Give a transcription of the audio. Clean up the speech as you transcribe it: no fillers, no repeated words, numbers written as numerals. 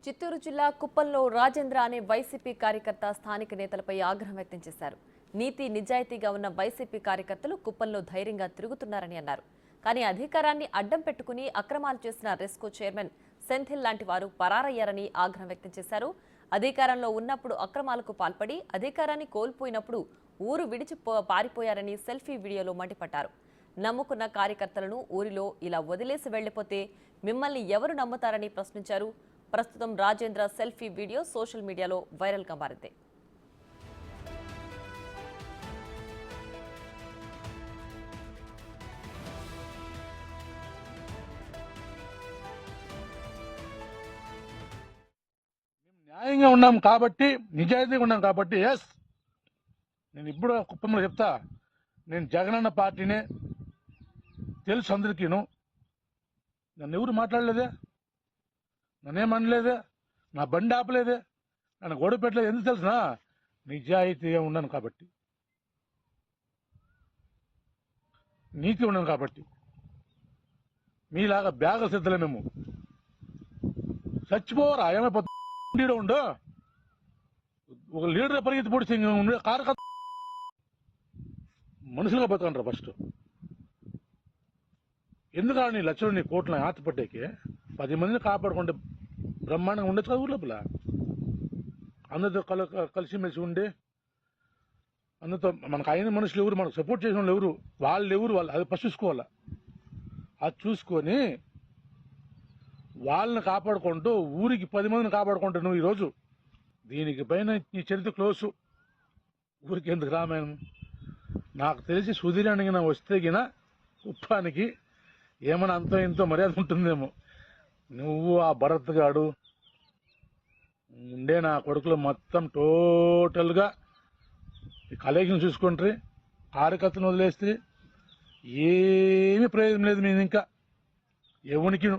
చిత్తూరు జిల్లా కుప్పంలో రాజేంద్ర అనే వైసీపీ కార్యకర్త స్థానిక నేతలపై ఆగ్రహం వ్యక్తం చేశారు. నీతి నిజాయితీగా ఉన్న వైసీపీ కార్యకర్తలు కుప్పంలో ధైర్యంగా తిరుగుతున్నారని అన్నారు. కానీ అధికారాన్ని అడ్డం పెట్టుకుని అక్రమాలు చేసిన రెస్కో చైర్మన్ సెంథిల్ లాంటి వారు పరారయ్యారని ఆగ్రహం వ్యక్తం చేశారు. అధికారంలో ఉన్నప్పుడు అక్రమాలకు పాల్పడి అధికారాన్ని కోల్పోయినప్పుడు ఊరు విడిచి పారిపోయారని సెల్ఫీ వీడియోలో మండిపడ్డారు. నమ్ముకున్న కార్యకర్తలను ఊరిలో ఇలా వదిలేసి వెళ్లిపోతే మిమ్మల్ని ఎవరు నమ్ముతారని ప్రశ్నించారు. ప్రస్తుతం రాజేంద్ర సెల్ఫీ వీడియో సోషల్ మీడియాలో వైరల్గా మారింది. న్యాయంగా ఉన్నాం కాబట్టి, నిజాయితీగా ఉన్నాం కాబట్టి ఎస్, నేను ఇప్పుడు కుప్పంలో చెప్తా, నేను జగనన్న పార్టీనే తెలుసు అందరికీను. నన్ను ఎవరు మాట్లాడలేదే, నన్నేమనలేదే, నా బండి ఆపలేదే, నన్ను గొడవ పెట్టలేదు. ఎందుకు తెలుసునా? నిజాయితీగా ఉన్నాను కాబట్టి, నీతి ఉన్నాను కాబట్టి. మీలాగా బ్యాగ సిద్ధలే మేము. చచ్చిపోవరా ఏమైపోతుంది? ఉండు, ఒక లీడర్ పరిగెత్తి పొడిచి కార్యకర్త మనుషులుగా బతకంటారు. ఫస్ట్ ఎందుకు నీ లక్షలు నీ కోట్ల ఆతపట్టేకి 10 మందిని కాపాడుకుంటే బ్రహ్మాండంగా ఉండొచ్చు కదా. ఊర్లోపల అందరితో కలిసిమెలిసి ఉండి, అందరితో మనకు అయిన మనుషులు ఎవరు, మనకు సపోర్ట్ చేసిన వాళ్ళు ఎవరు, వాళ్ళు ఎవరు, వాళ్ళు అది ఫస్ట్ చూసుకోవాలా. అది చూసుకొని వాళ్ళని కాపాడుకుంటూ ఊరికి 10 మందిని కాపాడుకుంటూ నువ్వు ఈరోజు దీనికి పైన ఈ చరిత్ర క్లోజు. ఊరికి ఎందుకు రామాయణం? నాకు తెలిసి సుధీరానికి వస్తే గిన కుప్పానికి ఏమైనా అంతో ఇంతో మర్యాద ఉంటుందేమో. నువ్వు ఆ భరత్ గాడు ఉండే నా కొడుకులు మొత్తం టోటల్గా కలెక్షన్ చూసుకుంటారు. కార్యకర్తను వదిలేస్తే ఏమీ ప్రయోజనం లేదు. నేను ఇంకా ఎవరికి